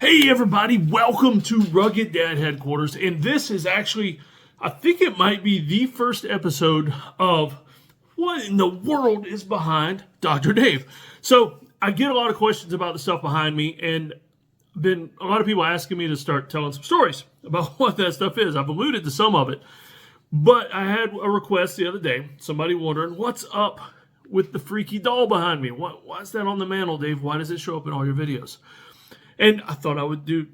Hey everybody, welcome to Rugged Dad Headquarters, and this is actually, I think it might be the first episode of what in the world is behind Dr. Dave. So I get a lot of questions about the stuff behind me, and been a lot of people asking me to start telling some stories about what that stuff is. I've alluded to some of it, but I had a request the other day, somebody wondering, what's up with the freaky doll behind me? Why is that on the mantle, Dave? Why does it show up in all your videos? And I thought I would do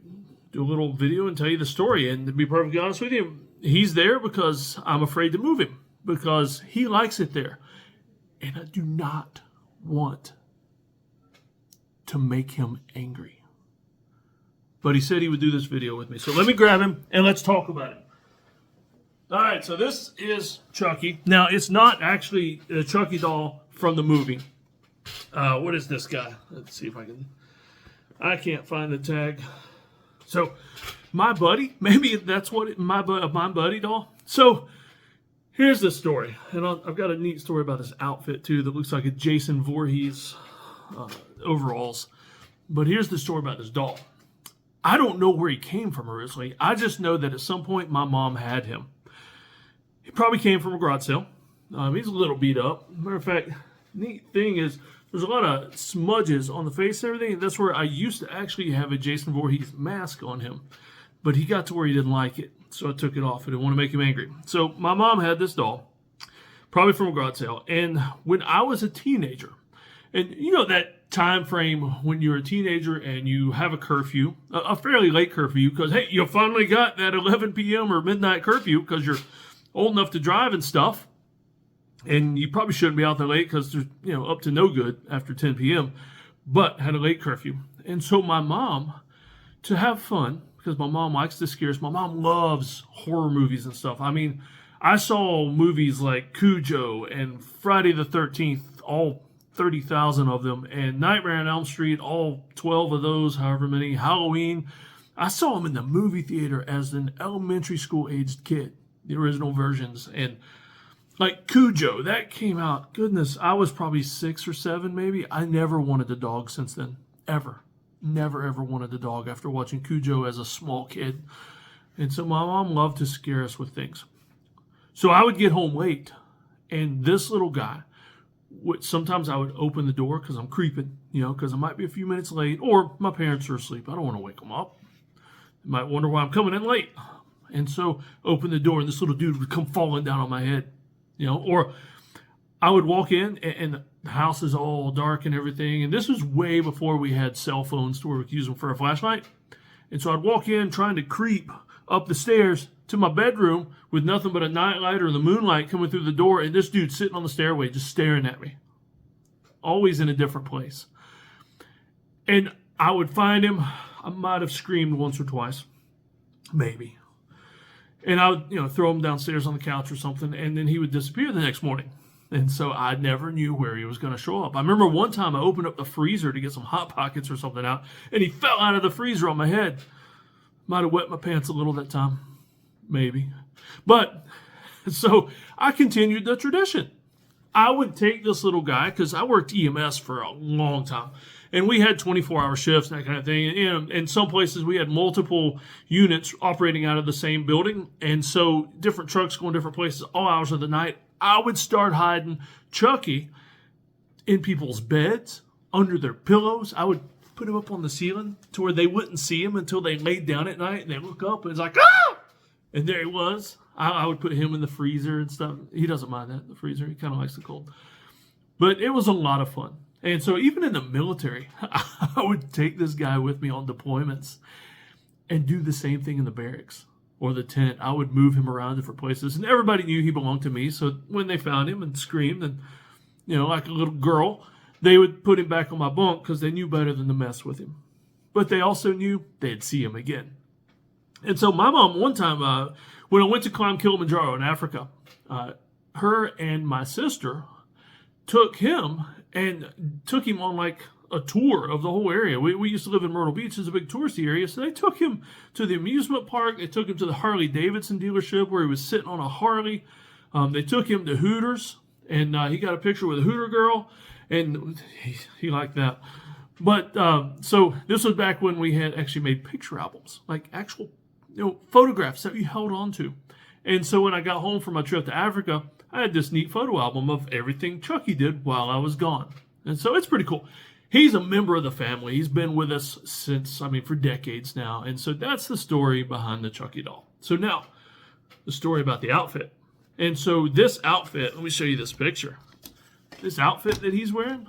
a little video and tell you the story. And to be perfectly honest with you, he's there because I'm afraid to move him because he likes it there. And I do not want to make him angry. But he said he would do this video with me. So let me grab him and let's talk about it. All right, so this is Chucky. Now, it's not actually a Chucky doll from the movie. What is this guy? Let's see if I can't find the tag. So, my buddy, maybe that's what my buddy doll. So, here's the story. And I've got a neat story about this outfit, too, that looks like a Jason Voorhees overalls. But here's the story about this doll. I don't know where he came from originally. I just know that at some point my mom had him. He probably came from a garage sale. He's a little beat up. Matter of fact, neat thing is, there's a lot of smudges on the face and everything. That's where I used to actually have a Jason Voorhees mask on him. But he got to where he didn't like it. So I took it off. I didn't want to make him angry. So my mom had this doll, probably from a garage sale. And when I was a teenager, and you know that time frame when you're a teenager and you have a curfew, a fairly late curfew, because, hey, you finally got that 11 p.m. or midnight curfew because you're old enough to drive and stuff. And you probably shouldn't be out there late because there's, up to no good after 10 p.m. But had a late curfew. And so my mom, to have fun, because my mom likes to scare us, my mom loves horror movies and stuff. I mean, I saw movies like Cujo and Friday the 13th, all 30,000 of them, and Nightmare on Elm Street, all 12 of those, however many, Halloween. I saw them in the movie theater as an elementary school aged kid, the original versions. And like Cujo, that came out, goodness, I was probably 6 or 7 maybe. I never wanted a dog since then, ever. Never, ever wanted a dog after watching Cujo as a small kid. And so my mom loved to scare us with things. So I would get home late, and this little guy, sometimes I would open the door because I'm creeping, because I might be a few minutes late, or my parents are asleep. I don't want to wake them up. They might wonder why I'm coming in late. And so open the door, and this little dude would come falling down on my head. Or I would walk in and the house is all dark and everything. And this was way before we had cell phones to where we could use them for a flashlight. And so I'd walk in trying to creep up the stairs to my bedroom with nothing but a nightlight or the moonlight coming through the door. And this dude sitting on the stairway just staring at me. Always in a different place. And I would find him. I might have screamed once or twice. Maybe. And I would, throw him downstairs on the couch or something, and then he would disappear the next morning. And so I never knew where he was going to show up. I remember one time I opened up the freezer to get some Hot Pockets or something out, and he fell out of the freezer on my head. Might have wet my pants a little that time. Maybe. But, so I continued the tradition. I would take this little guy, because I worked EMS for a long time. And we had 24-hour shifts and that kind of thing. And in some places, we had multiple units operating out of the same building. And so different trucks going different places all hours of the night. I would start hiding Chucky in people's beds, under their pillows. I would put him up on the ceiling to where they wouldn't see him until they laid down at night. And they look up and it's like, ah! And there he was. I would put him in the freezer and stuff. He doesn't mind that, the freezer. He kind of likes the cold. But it was a lot of fun. And so even in the military, I would take this guy with me on deployments and do the same thing in the barracks or the tent. I would move him around different places. And everybody knew he belonged to me. So when they found him and screamed and, like a little girl, they would put him back on my bunk because they knew better than to mess with him. But they also knew they'd see him again. And so my mom, one time, when I went to climb Kilimanjaro in Africa, her and my sister took him on like a tour of the whole area. We used to live in Myrtle Beach. It's a big touristy area. So they took him to the amusement park. They took him to the Harley Davidson dealership where he was sitting on a Harley. They took him to Hooters, and he got a picture with a Hooter girl, and he liked that. But so this was back when we had actually made picture albums, like actual photographs that we held on to. And so when I got home from my trip to Africa, I had this neat photo album of everything Chucky did while I was gone. And so it's pretty cool. He's a member of the family. He's been with us since, for decades now. And so that's the story behind the Chucky doll. So now, the story about the outfit. And so this outfit, let me show you this picture. This outfit that he's wearing,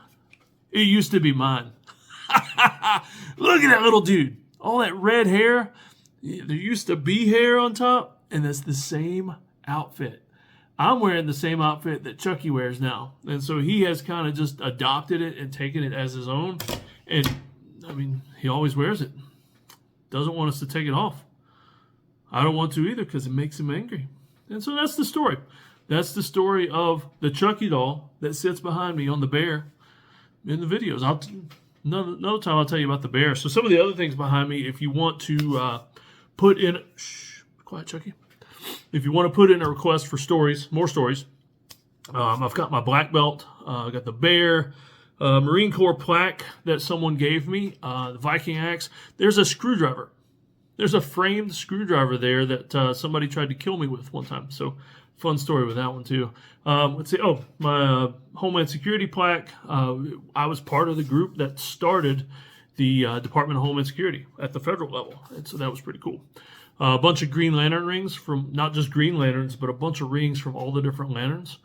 it used to be mine. Look at that little dude. All that red hair. There used to be hair on top, and that's the same outfit. I'm wearing the same outfit that Chucky wears now. And so he has kind of just adopted it and taken it as his own. And, he always wears it. Doesn't want us to take it off. I don't want to either because it makes him angry. And so that's the story. That's the story of the Chucky doll that sits behind me on the bear in the videos. Another time I'll tell you about the bear. So some of the other things behind me, if you want to put in... Shh, quiet, Chucky. If you want to put in a request for stories, more stories, I've got my black belt. I've got the bear, Marine Corps plaque that someone gave me, the Viking axe. There's a screwdriver. There's a framed screwdriver there that somebody tried to kill me with one time. So fun story with that one too. Let's see. Oh, my Homeland Security plaque. I was part of the group that started the Department of Homeland Security at the federal level. And so that was pretty cool. A bunch of Green Lantern rings from not just Green Lanterns, but a bunch of rings from all the different lanterns.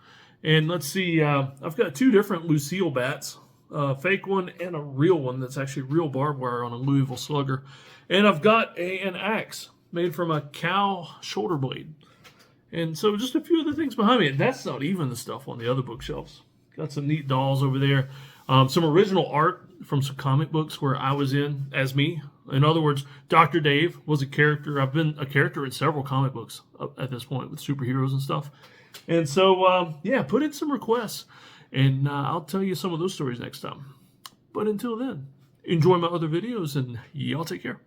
And let's see, I've got 2 different Lucille bats, a fake one and a real one that's actually real barbed wire on a Louisville Slugger. And I've got an axe made from a cow shoulder blade. And so just a few other things behind me. And that's not even the stuff on the other bookshelves. Got some neat dolls over there. Some original art from some comic books where I was in as me. In other words, Dr. Dave was a character. I've been a character in several comic books at this point with superheroes and stuff. And so, put in some requests. And I'll tell you some of those stories next time. But until then, enjoy my other videos and y'all take care.